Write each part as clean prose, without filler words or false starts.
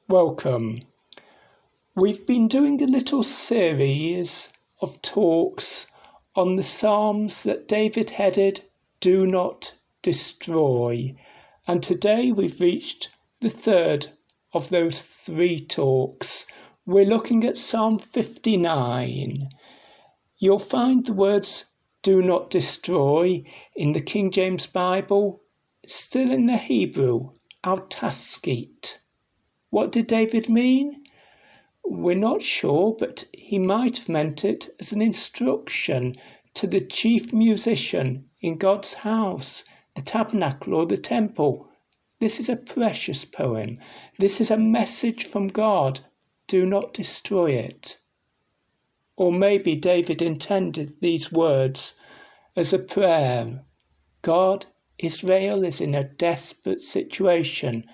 Welcome. We've been doing a little series of talks on the Psalms that David headed Do Not Destroy, and today we've reached the third of those three talks. We're looking at Psalm 59. You'll find the words Do Not Destroy in the King James Bible, still in the Hebrew, hast. What did David mean? We're not sure, but he might have meant it as an instruction to the chief musician in God's house, the tabernacle or the temple. This is a precious poem. This is a message from God. Do not destroy it. Or maybe David intended these words as a prayer. God, Israel is in a desperate situation,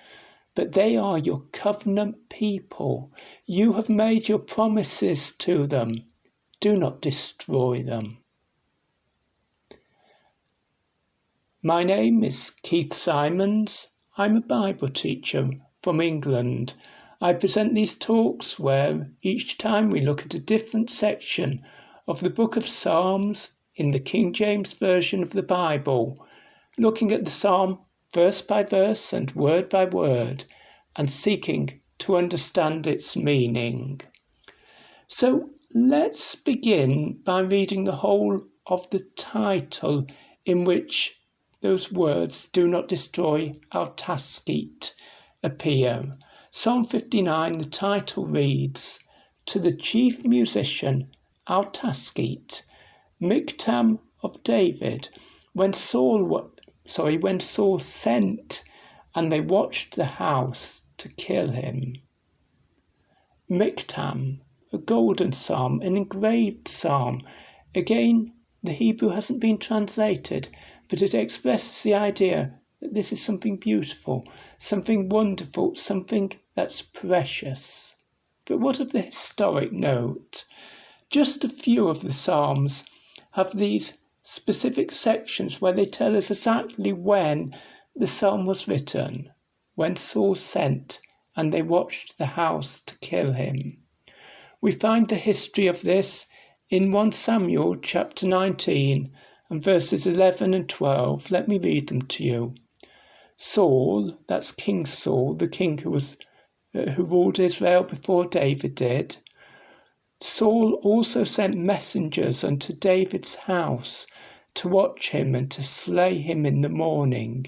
but they are your covenant people. You have made your promises to them. Do not destroy them. My name is Keith Simons. I'm a Bible teacher from England. I present these talks where each time we look at a different section of the book of Psalms in the King James Version of the Bible, looking at the psalm verse by verse and word by word, and seeking to understand its meaning. So let's begin by reading the whole of the title in which those words, do not destroy, hast, appear. Psalm 59, the title reads, To the chief musician, hast, Miktam of David, when Saul sent, and they watched the house to kill him. Miktam, a golden psalm, an engraved psalm. Again, the Hebrew hasn't been translated, but it expresses the idea that this is something beautiful, something wonderful, something that's precious. But what of the historic note? Just a few of the psalms have these specific sections where they tell us exactly when the psalm was written, when Saul sent and they watched the house to kill him. We find the history of this in 1 Samuel chapter 19 and verses 11 and 12. Let me read them to you. Saul, that's King Saul, the king who ruled Israel before David did. Saul also sent messengers unto David's house to watch him and to slay him in the morning.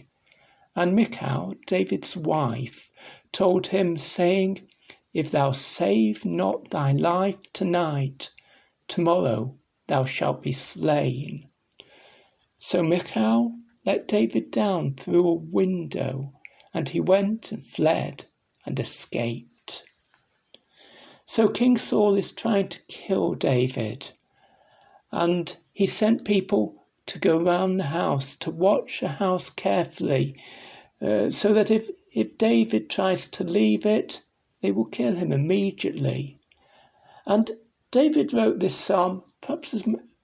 And Michal, David's wife, told him, saying, If thou save not thy life tonight, tomorrow thou shalt be slain. So Michal let David down through a window, and he went and fled and escaped. So King Saul is trying to kill David, and he sent people to go round the house, to watch the house carefully, so that if David tries to leave it, they will kill him immediately. And David wrote this psalm perhaps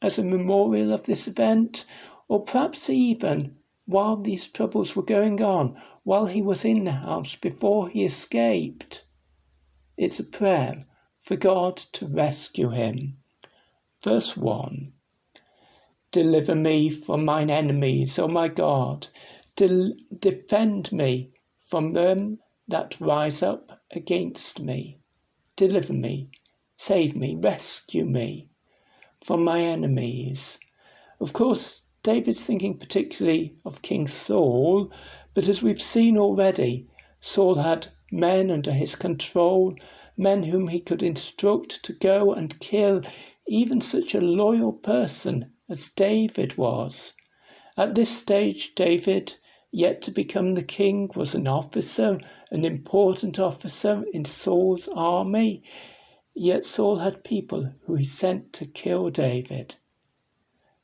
as a memorial of this event, or perhaps even while these troubles were going on, while he was in the house before he escaped. It's a prayer for God to rescue him. Verse 1. Deliver me from mine enemies, O my God. Defend me from them that rise up against me. Deliver me, save me, rescue me from my enemies. Of course, David's thinking particularly of King Saul, but as we've seen already, Saul had men under his control, men whom he could instruct to go and kill even such a loyal person as David was. At this stage, David, yet to become the king, was an officer, an important officer in Saul's army. Yet Saul had people who he sent to kill David.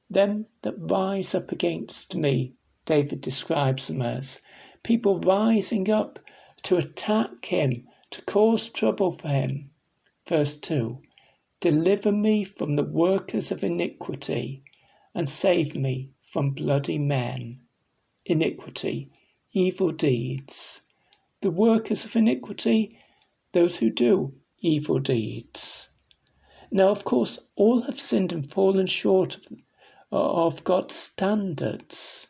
Them that rise up against me, David describes them as. People rising up to attack him, to cause trouble for him. Verse 2. Deliver me from the workers of iniquity, and save me from bloody men. Iniquity, evil deeds. The workers of iniquity, those who do evil deeds. Now, of course, all have sinned and fallen short of God's standards.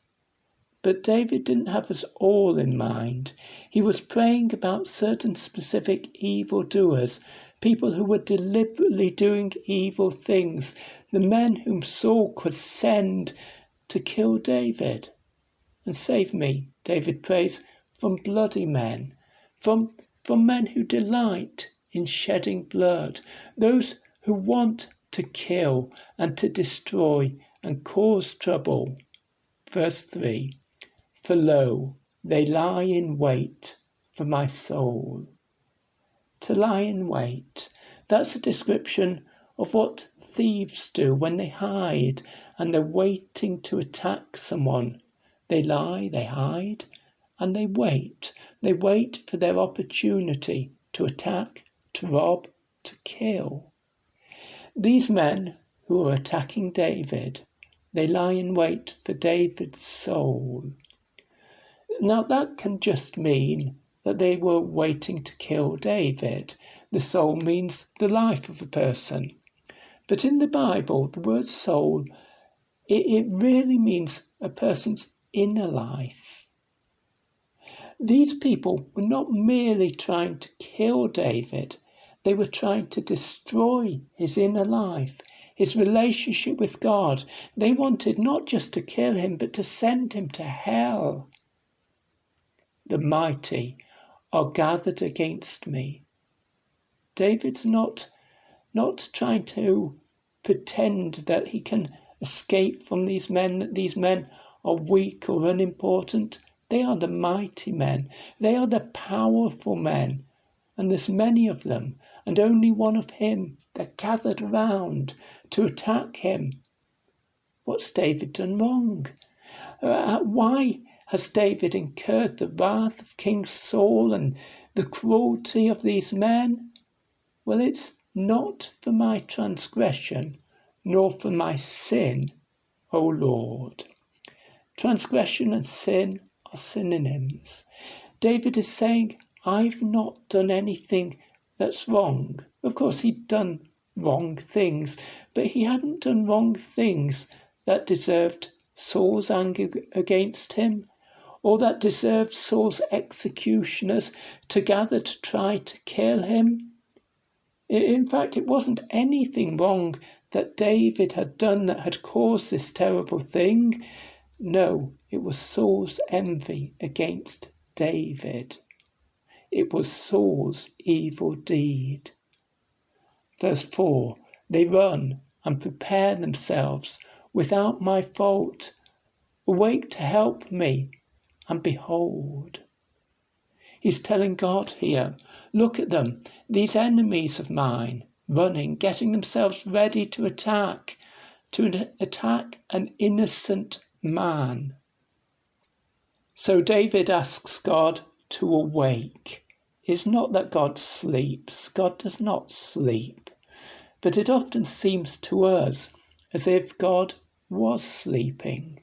But David didn't have us all in mind. He was praying about certain specific evildoers, people who were deliberately doing evil things, the men whom Saul could send to kill David. And save me, David prays, from bloody men, from men who delight in shedding blood, those who want to kill and to destroy and cause trouble. Verse 3, for lo, they lie in wait for my soul. To lie in wait, that's a description of what thieves do when they hide and they're waiting to attack someone. They lie, they hide, and they wait. They wait for their opportunity to attack, to rob, to kill. These men who are attacking David, they lie in wait for David's soul. Now that can just mean that they were waiting to kill David. The soul means the life of a person. But in the Bible, the word soul, it really means a person's inner life. These people were not merely trying to kill David, they were trying to destroy his inner life, his relationship with God. They wanted not just to kill him, but to send him to hell. The mighty are gathered against me. David's not trying to pretend that he can escape from these men, that these men are weak or unimportant. They are the mighty men. They are the powerful men. And there's many of them, and only one of him. They're gathered round to attack him. What's David done wrong? Why has David incurred the wrath of King Saul and the cruelty of these men? Well, it's not for my transgression, nor for my sin, O Lord. Transgression and sin are synonyms. David is saying, I've not done anything that's wrong. Of course, he'd done wrong things, but he hadn't done wrong things that deserved Saul's anger against him, or that deserved Saul's executioners to gather to try to kill him. In fact, it wasn't anything wrong that David had done that had caused this terrible thing. No, it was Saul's envy against David. It was Saul's evil deed. Verse 4, they run and prepare themselves without my fault. Awake to help me, and behold. He's telling God here, look at them, these enemies of mine, running, getting themselves ready to attack an innocent man. So David asks God to awake. It's not that God sleeps. God does not sleep. But it often seems to us as if God was sleeping.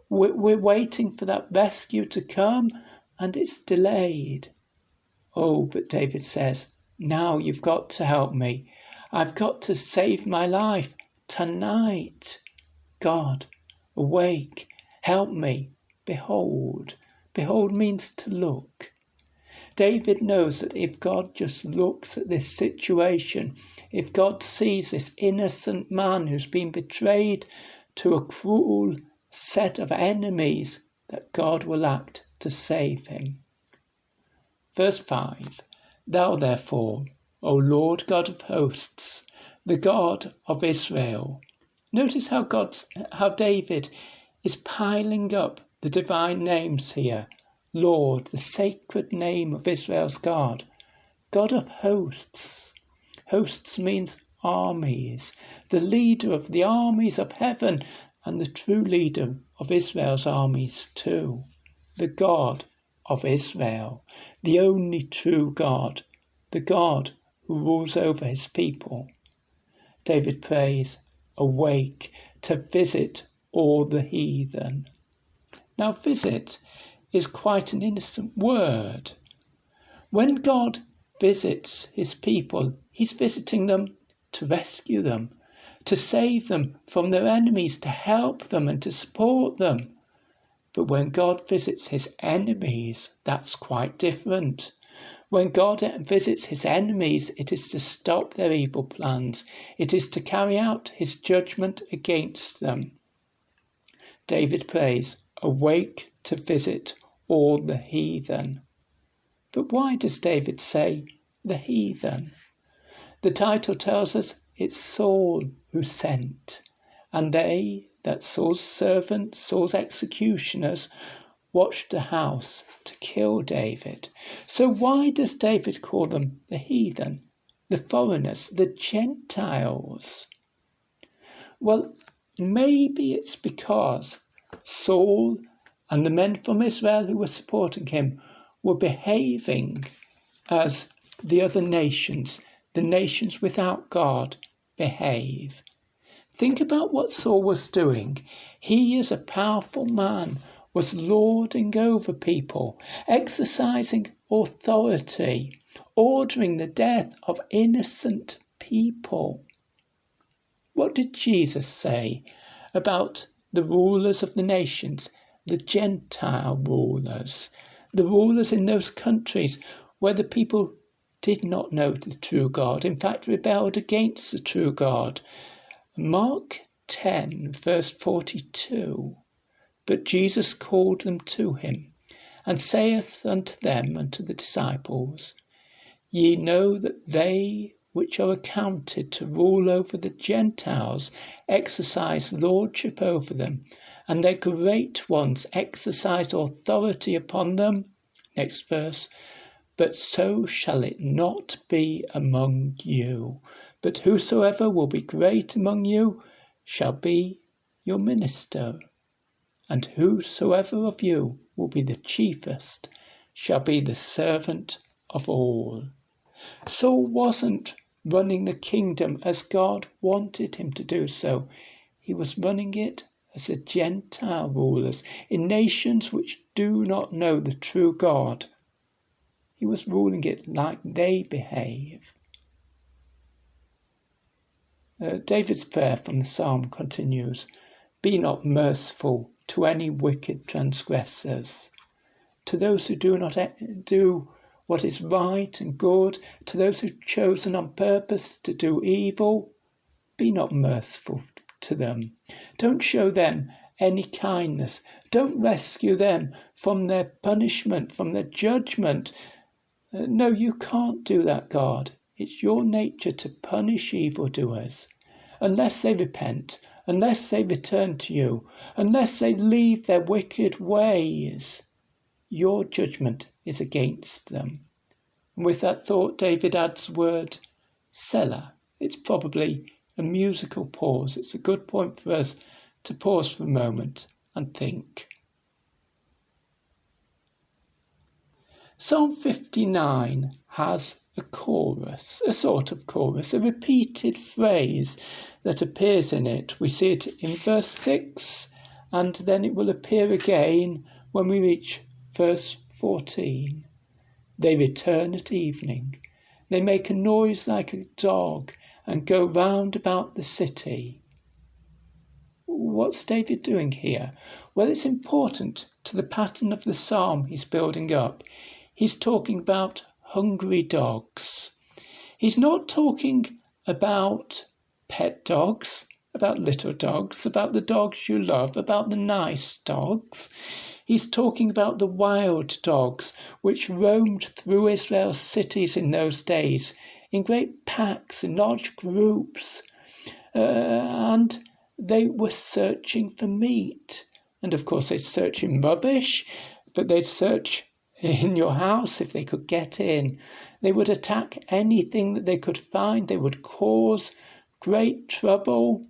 We're waiting for that rescue to come, and it's delayed. Oh, but David says, now you've got to help me. I've got to save my life tonight. God, awake, help me. Behold. Behold means to look. David knows that if God just looks at this situation, if God sees this innocent man who's been betrayed to a cruel set of enemies, that God will act to save him. Verse 5, thou therefore, O Lord God of hosts, the God of Israel. Notice how David is piling up the divine names here. Lord, the sacred name of Israel's God. God of hosts. Hosts means armies. The leader of the armies of heaven and the true leader of Israel's armies too. The God of Israel. The only true God. The God who rules over his people. David prays, awake to visit all the heathen. Now visit is quite an innocent word. When God visits his people, he's visiting them to rescue them, to save them from their enemies, to help them and to support them. But when God visits his enemies, that's quite different. When God visits his enemies, it is to stop their evil plans. It is to carry out his judgment against them. David prays, "Awake to visit all the heathen." But why does David say the heathen? The title tells us it's Saul who sent, and they, that Saul's servants, Saul's executioners, watched the house to kill David. So why does David call them the heathen, the foreigners, the Gentiles? Well, maybe it's because Saul and the men from Israel who were supporting him were behaving as the other nations, the nations without God, behave. Think about what Saul was doing. He, as a powerful man, was lording over people, exercising authority, ordering the death of innocent people. What did Jesus say about the rulers of the nations, the Gentile rulers, the rulers in those countries where the people did not know the true God, in fact rebelled against the true God? Mark 10, verse 42. But Jesus called them to him, and saith unto them and to the disciples, Ye know that they which are accounted to rule over the Gentiles exercise lordship over them, and their great ones exercise authority upon them. Next verse. But so shall it not be among you. But whosoever will be great among you shall be your minister. And whosoever of you will be the chiefest shall be the servant of all. Saul wasn't running the kingdom as God wanted him to do so. He was running it as the Gentile rulers in nations which do not know the true God. He was ruling it like they behave. David's prayer from the psalm continues, Be not merciful to any wicked transgressors, to those who do not do what is right and good, to those who've chosen on purpose to do evil. Be not merciful to them. Don't show them any kindness. Don't rescue them from their punishment, from their judgment. No, you can't do that, God. It's your nature to punish evildoers. Unless they repent, unless they return to you, unless they leave their wicked ways, your judgment is against them. And with that thought, David adds the word Selah. It's probably a musical pause. It's a good point for us to pause for a moment and think. Psalm 59 has a chorus, a sort of chorus, a repeated phrase that appears in it. We see it in verse 6, and then it will appear again when we reach verse 14. They return at evening. They make a noise like a dog and go round about the city. What's David doing here? Well, it's important to the pattern of the psalm he's building up. He's talking about hungry dogs. He's not talking about pet dogs, about little dogs, about the dogs you love, about the nice dogs. He's talking about the wild dogs which roamed through Israel's cities in those days in great packs, in large groups, and they were searching for meat. And of course they'd search in rubbish, but they'd search in your house if they could get in. They would attack anything that they could find. They would cause great trouble,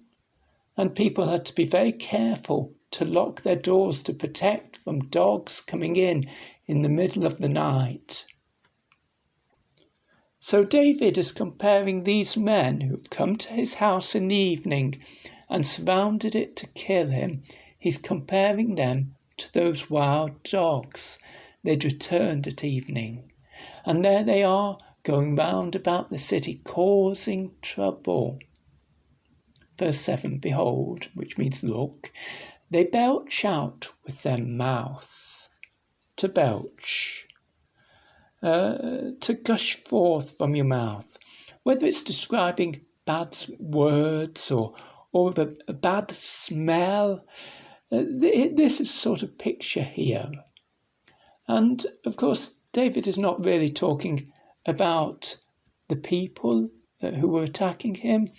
and people had to be very careful to lock their doors to protect from dogs coming in the middle of the night. So David is comparing these men who've come to his house in the evening and surrounded it to kill him. He's comparing them to those wild dogs. They'd returned at evening, and there they are going round about the city, causing trouble. Verse 7, behold, which means look, they belch out with their mouth. To belch, to gush forth from your mouth. Whether it's describing bad words or a bad smell, this is sort of picture here. And of course, David is not really talking about the people who were attacking him,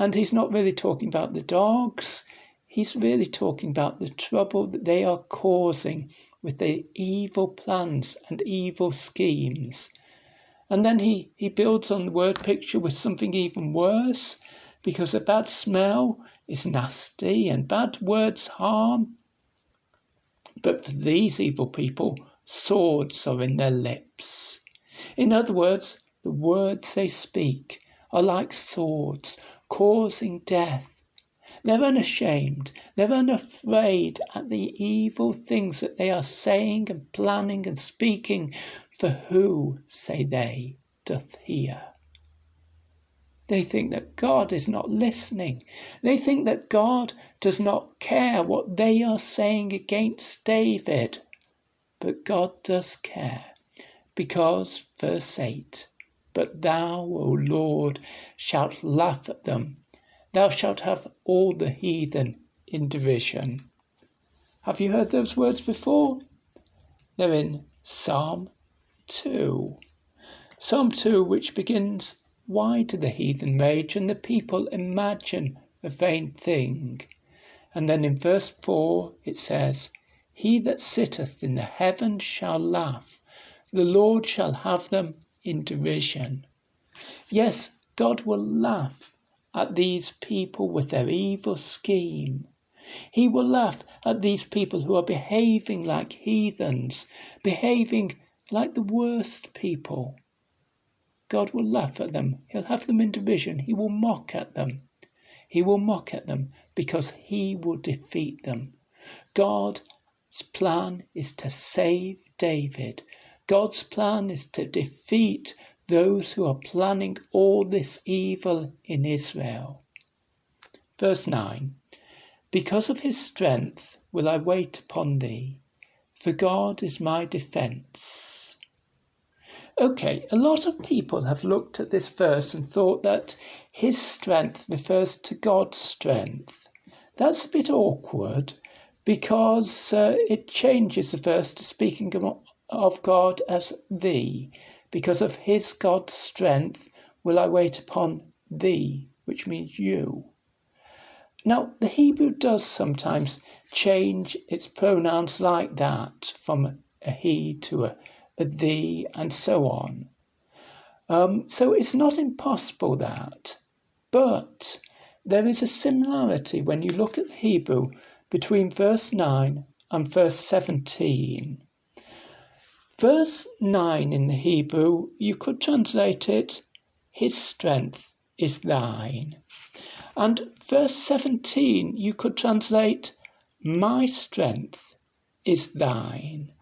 and he's not really talking about the dogs. He's really talking about the trouble that they are causing with their evil plans and evil schemes. And then he builds on the word picture with something even worse, because a bad smell is nasty and bad words harm. But for these evil people, swords are in their lips. In other words, the words they speak are like swords, causing death. They're unashamed, they're unafraid at the evil things that they are saying and planning and speaking, for who, say they, doth hear? They think that God is not listening. They think that God does not care what they are saying against David. But God does care, because, verse 8, but thou, O Lord, shalt laugh at them. Thou shalt have all the heathen in derision. Have you heard those words before? They're in Psalm 2. Psalm 2, which begins, why do the heathen rage and the people imagine a vain thing? And then in verse 4 it says, he that sitteth in the heavens shall laugh, the Lord shall have them in derision. Yes, God will laugh at these people with their evil scheme. He will laugh at these people who are behaving like heathens, behaving like the worst people. God will laugh at them. He'll have them in derision. He will mock at them. He will mock at them because he will defeat them. God's plan is to save David. God's plan is to defeat those who are planning all this evil in Israel. Verse 9, because of his strength will I wait upon thee, for God is my defence. Okay, a lot of people have looked at this verse and thought that his strength refers to God's strength. That's a bit awkward because it changes the verse to speaking of God as thee. Because of his God's strength will I wait upon thee, which means you. Now, the Hebrew does sometimes change its pronouns like that, from a he to a thee, and so on. So it's not impossible that, but there is a similarity when you look at the Hebrew between verse 9 and verse 17. Verse 9 in the Hebrew, you could translate it, his strength is thine. And verse 17, you could translate, my strength is thine.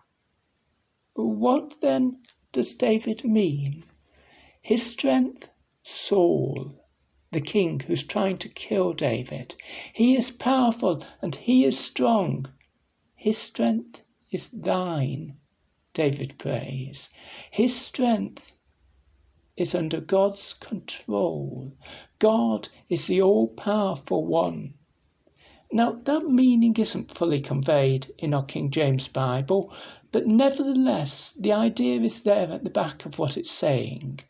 What then does David mean? His strength, Saul, the king who's trying to kill David. He is powerful and he is strong. His strength is thine, David prays. His strength is under God's control. God is the all-powerful one. Now, that meaning isn't fully conveyed in our King James Bible, but nevertheless, the idea is there at the back of what it's saying.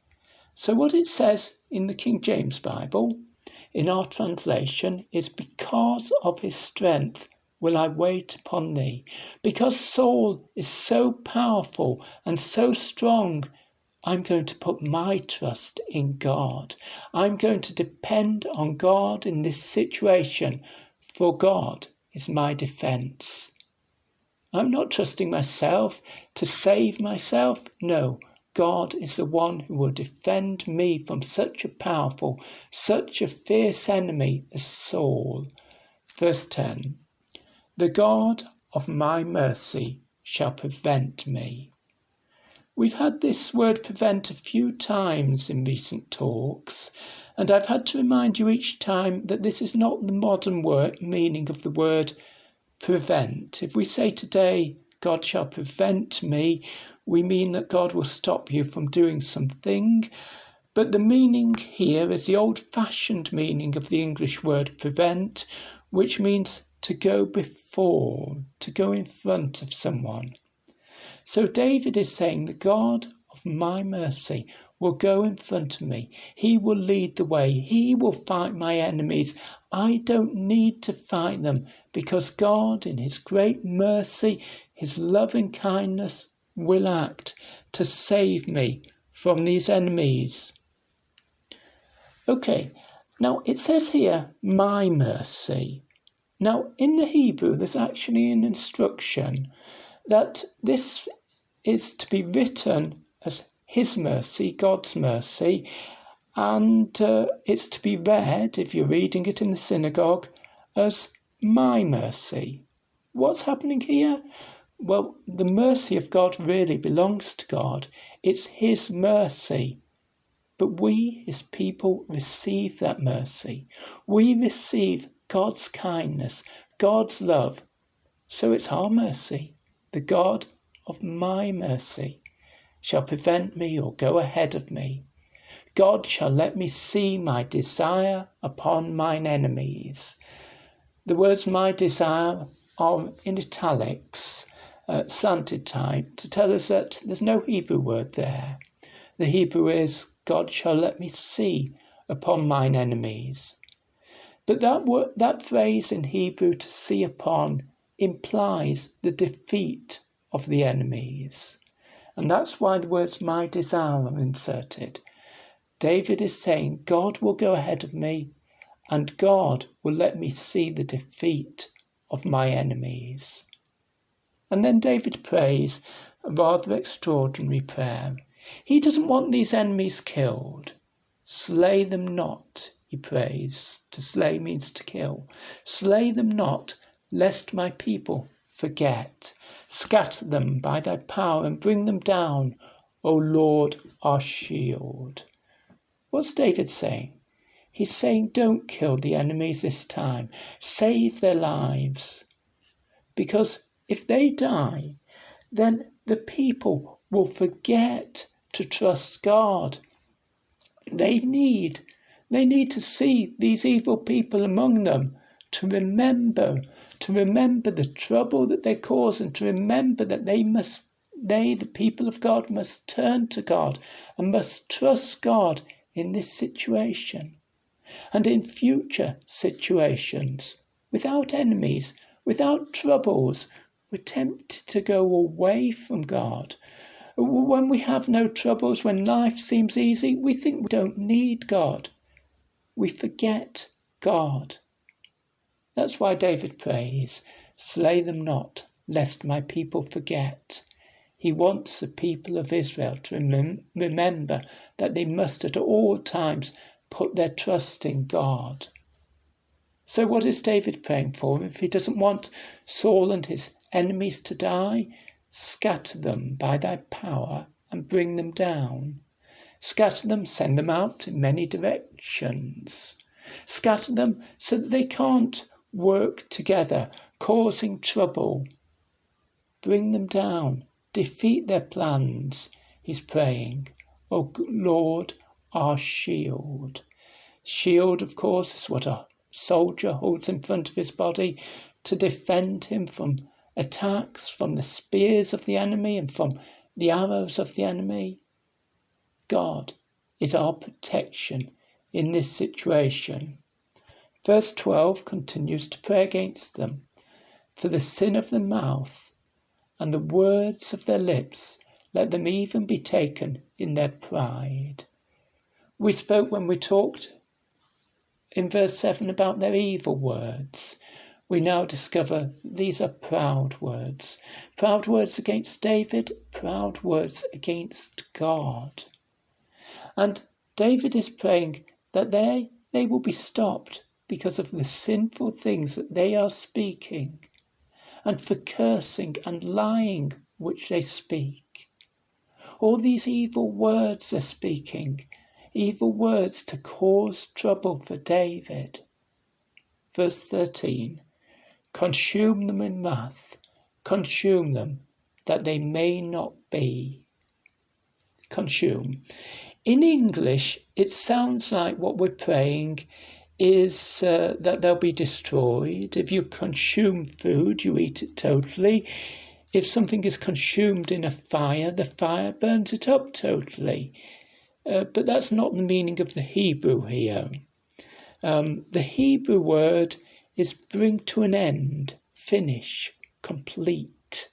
So what it says in the King James Bible, in our translation, is because of his strength will I wait upon thee. Because Saul is so powerful and so strong, I'm going to put my trust in God. I'm going to depend on God in this situation, for God is my defence. I'm not trusting myself to save myself. No, God is the one who will defend me from such a powerful, such a fierce enemy as Saul. Verse 10, the God of my mercy shall prevent me. We've had this word prevent a few times in recent talks, and I've had to remind you each time that this is not the modern meaning of the word prevent. If we say today, God shall prevent me, we mean that God will stop you from doing something. But the meaning here is the old-fashioned meaning of the English word prevent, which means to go before, to go in front of someone. So David is saying, the God of my mercy will go in front of me. He will lead the way. He will fight my enemies. I don't need to fight them because God, in his great mercy, his loving kindness, will act to save me from these enemies. Okay, now it says here, my mercy. Now, in the Hebrew, there's actually an instruction that this is to be written as his mercy, God's mercy, and it's to be read, if you're reading it in the synagogue, as my mercy. What's happening here? Well, the mercy of God really belongs to God. It's his mercy. But we, his people, receive that mercy. We receive God's kindness, God's love. So it's our mercy. The God of my mercy shall prevent me or go ahead of me. God shall let me see my desire upon mine enemies. The words my desire are in italics, slanted type, to tell us that there's no Hebrew word there. The Hebrew is, God shall let me see upon mine enemies. But that phrase in Hebrew, to see upon, implies the defeat of the enemies. And that's why the words my desire are inserted. David is saying, God will go ahead of me, and God will let me see the defeat of my enemies. And then David prays a rather extraordinary prayer. He doesn't want these enemies killed. Slay them not, he prays. To slay means to kill. Slay them not, lest my people forget. Scatter them by thy power and bring them down, O Lord, our shield. What's David saying? He's saying, don't kill the enemies this time. Save their lives. Because if they die, then the people will forget to trust God. They need to see these evil people among them, to remember the trouble that they cause, and to remember that the people of God, must turn to God and must trust God in this situation and in future situations. Without enemies, without troubles, we're tempted to go away from God. When we have no troubles, when life seems easy, we think we don't need God. We forget God. That's why David prays, slay them not, lest my people forget. He wants the people of Israel to remember that they must at all times put their trust in God. So what is David praying for? If he doesn't want Saul and his enemies to die, scatter them by thy power and bring them down. Scatter them, send them out in many directions. Scatter them so that they can't work together, causing trouble. Bring them down, defeat their plans, he's praying. O Lord, our shield. Shield, of course, is what a soldier holds in front of his body to defend him from attacks, from the spears of the enemy and from the arrows of the enemy. God is our protection in this situation. Verse 12 continues to pray against them. For the sin of the mouth and the words of their lips, let them even be taken in their pride. We spoke when we talked in verse 7 about their evil words. We now discover these are proud words. Proud words against David, proud words against God. And David is praying that they will be stopped because of the sinful things that they are speaking, and for cursing and lying which they speak. All these evil words are speaking, evil words to cause trouble for David. Verse 13, consume them in wrath, consume them, that they may not be. Consume. In English, it sounds like what we're praying is that they'll be destroyed. If you consume food, you eat it totally. If something is consumed in a fire, the fire burns it up totally. But that's not the meaning of the Hebrew here. The Hebrew word is bring to an end, finish, complete.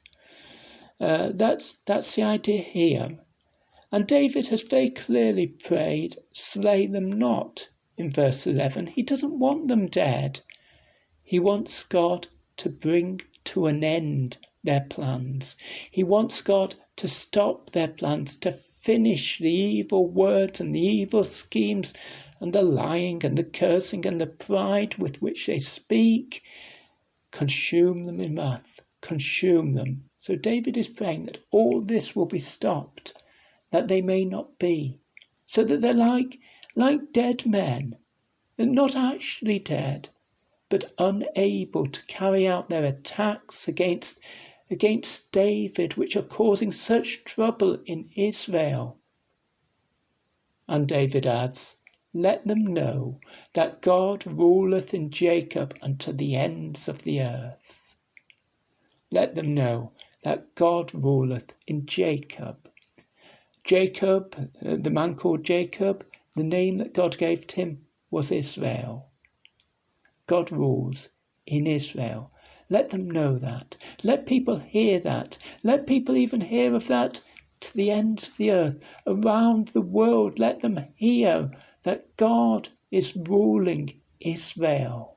That's the idea here. And David has very clearly prayed, slay them not, in verse 11. He doesn't want them dead. He wants God to bring to an end their plans. He wants God to stop their plans, to finish the evil words and the evil schemes and the lying and the cursing and the pride with which they speak. Consume them in wrath. Consume them. So David is praying that all this will be stopped, that they may not be, so that they're like dead men, not actually dead, but unable to carry out their attacks against David, which are causing such trouble in Israel. And David adds, let them know that God ruleth in Jacob unto the ends of the earth. Let them know that God ruleth in Jacob. Jacob, the man called Jacob, the name that God gave to him was Israel. God rules in Israel. Let them know that. Let people hear that. Let people even hear of that to the ends of the earth, around the world. Let them hear that God is ruling Israel.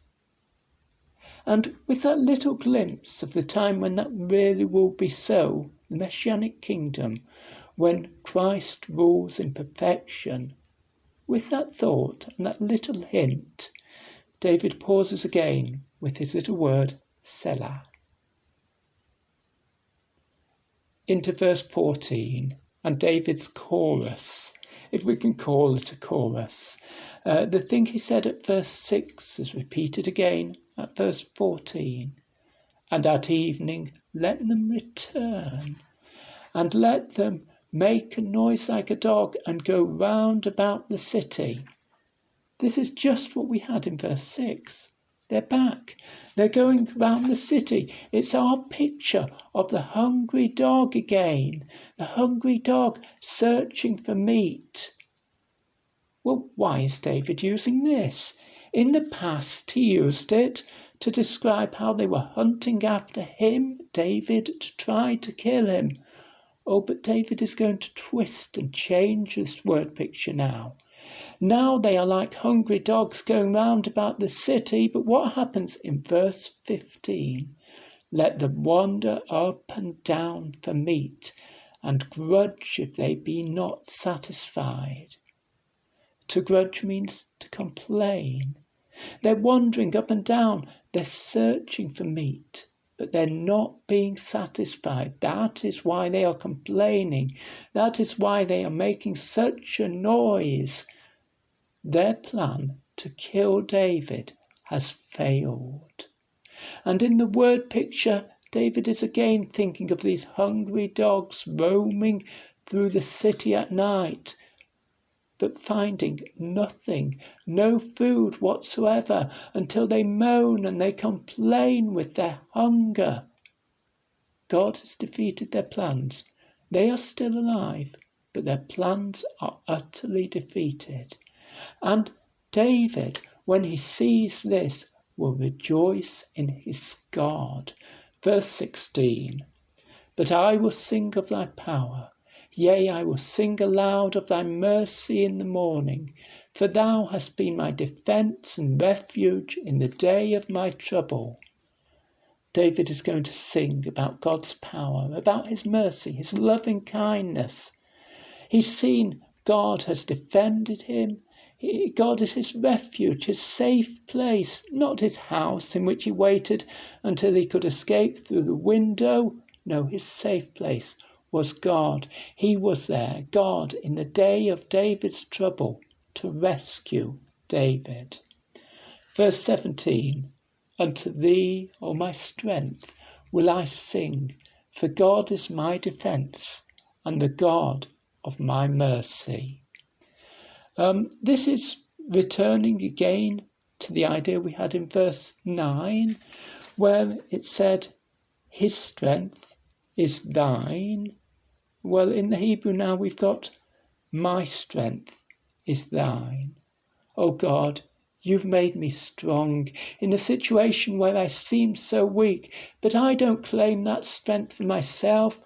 And with that little glimpse of the time when that really will be so, the Messianic kingdom, when Christ rules in perfection, with that thought and that little hint, David pauses again with his little word, Selah. Into verse 14, and David's chorus, if we can call it a chorus. The thing he said at verse 6 is repeated again at verse 14. And at evening let them return, and let them make a noise like a dog, and go round about the city. This is just what we had in verse 6. They're back. They're going round the city. It's our picture of the hungry dog again. The hungry dog searching for meat. Well, why is David using this? In the past, he used it to describe how they were hunting after him, David, to try to kill him. Oh, but David is going to twist and change this word picture now. Now they are like hungry dogs going round about the city, but what happens in verse 15? Let them wander up and down for meat, and grudge if they be not satisfied. To grudge means to complain. They're wandering up and down, they're searching for meat, but they're not being satisfied. That is why they are complaining. That is why they are making such a noise. Their plan to kill David has failed. And in the word picture, David is again thinking of these hungry dogs roaming through the city at night, but finding nothing, no food whatsoever, until they moan and they complain with their hunger. God has defeated their plans. They are still alive, but their plans are utterly defeated. And David, when he sees this, will rejoice in his God. Verse 16, but I will sing of thy power. Yea, I will sing aloud of thy mercy in the morning, for thou hast been my defence and refuge in the day of my trouble. David is going to sing about God's power, about his mercy, his loving kindness. He's seen God has defended him. God is his refuge, his safe place, not his house in which he waited until he could escape through the window. No, his safe place, was God. He was there, God, in the day of David's trouble, to rescue David. Verse 17, unto thee, O my strength, will I sing, for God is my defence, and the God of my mercy. This is returning again to the idea we had in verse 9, where it said, his strength is thine. Well, in the Hebrew now we've got, my strength is thine. Oh God, you've made me strong in a situation where I seem so weak, but I don't claim that strength for myself.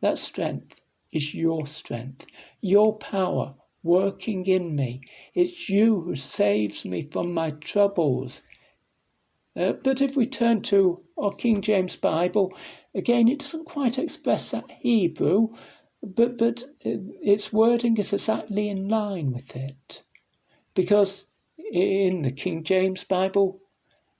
That strength is your strength, your power working in me. It's you who saves me from my troubles. But if we turn to our King James Bible, again, it doesn't quite express that Hebrew, but its wording is exactly in line with it. Because in the King James Bible,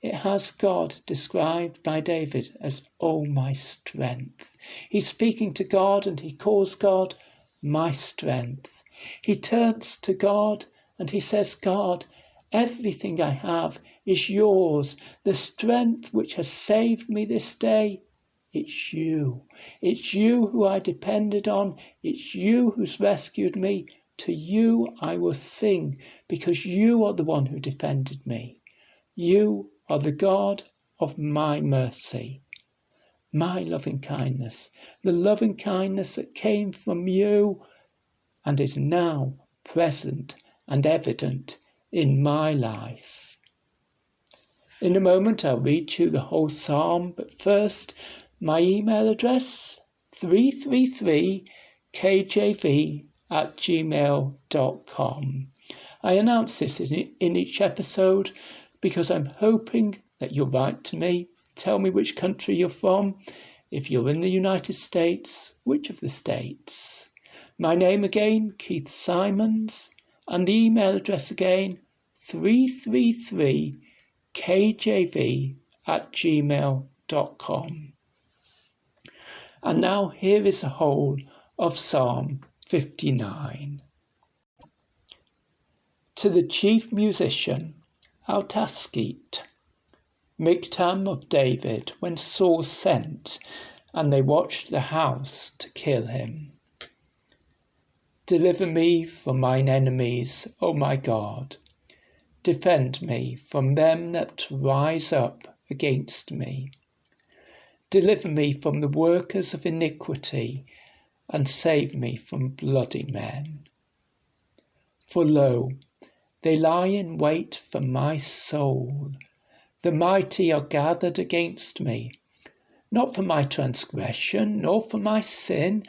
it has God described by David as, oh, my strength. He's speaking to God and he calls God my strength. He turns to God and he says, God, everything I have is yours. The strength which has saved me this day, it's you. It's you who I depended on. It's you who's rescued me. To you I will sing, because you are the one who defended me. You are the God of my mercy, my loving kindness, the loving kindness that came from you and is now present and evident in my life. In a moment I'll read you the whole psalm, but first my email address 333kjv@gmail.com. I announce this in each episode because I'm hoping that you'll write to me, tell me which country you're from, if you're in the United States, which of the states. My name again, Keith Simons, and the email address again, 333kjv@gmail.com. And now here is the whole of Psalm 59. To the chief musician, Altaskit, Miktam of David, when Saul sent, and they watched the house to kill him. Deliver me from mine enemies, O my God. Defend me from them that rise up against me. Deliver me from the workers of iniquity, and save me from bloody men. For lo, they lie in wait for my soul. The mighty are gathered against me, not for my transgression, nor for my sin,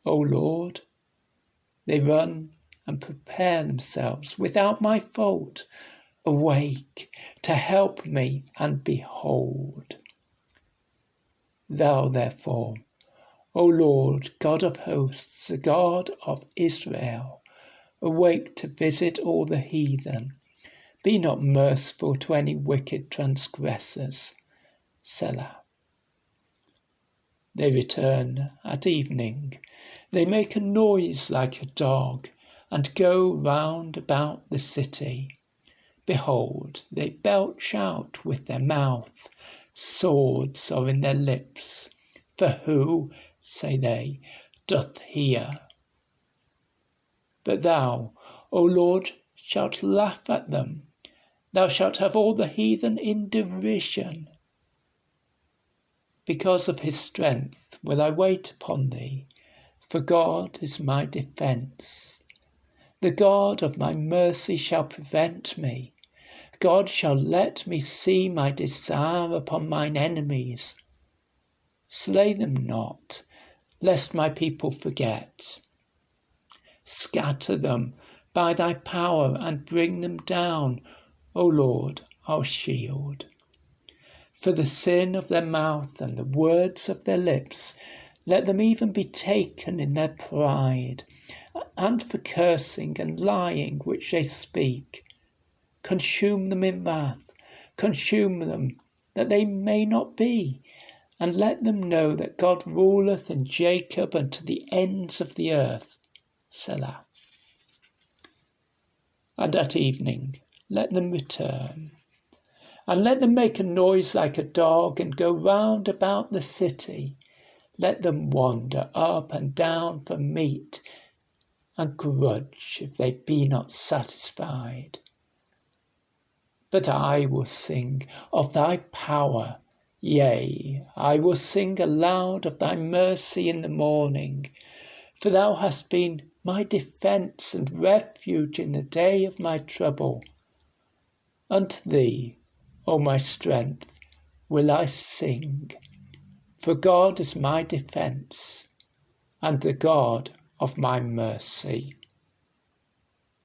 O Lord. They run and prepare themselves without my fault. Awake to help me, and behold. Thou therefore, O Lord, God of hosts, the God of Israel, awake to visit all the heathen. Be not merciful to any wicked transgressors. Selah. They return at evening. They make a noise like a dog, and go round about the city. Behold, they belch out with their mouth. Swords are in their lips. For who, say they, doth hear? But thou, O Lord, shalt laugh at them. Thou shalt have all the heathen in derision. Because of his strength will I wait upon thee, for God is my defence. The God of my mercy shall prevent me. God shall let me see my desire upon mine enemies. Slay them not, lest my people forget. Scatter them by thy power and bring them down, O Lord, our shield. For the sin of their mouth and the words of their lips, let them even be taken in their pride, and for cursing and lying which they speak. Consume them in wrath, consume them, that they may not be, and let them know that God ruleth in Jacob unto the ends of the earth. Selah. And at evening let them return, and let them make a noise like a dog, and go round about the city. Let them wander up and down for meat, and grudge if they be not satisfied. But I will sing of thy power, yea, I will sing aloud of thy mercy in the morning. For thou hast been my defence and refuge in the day of my trouble. Unto thee, O my strength, will I sing. For God is my defence, and the God of my mercy.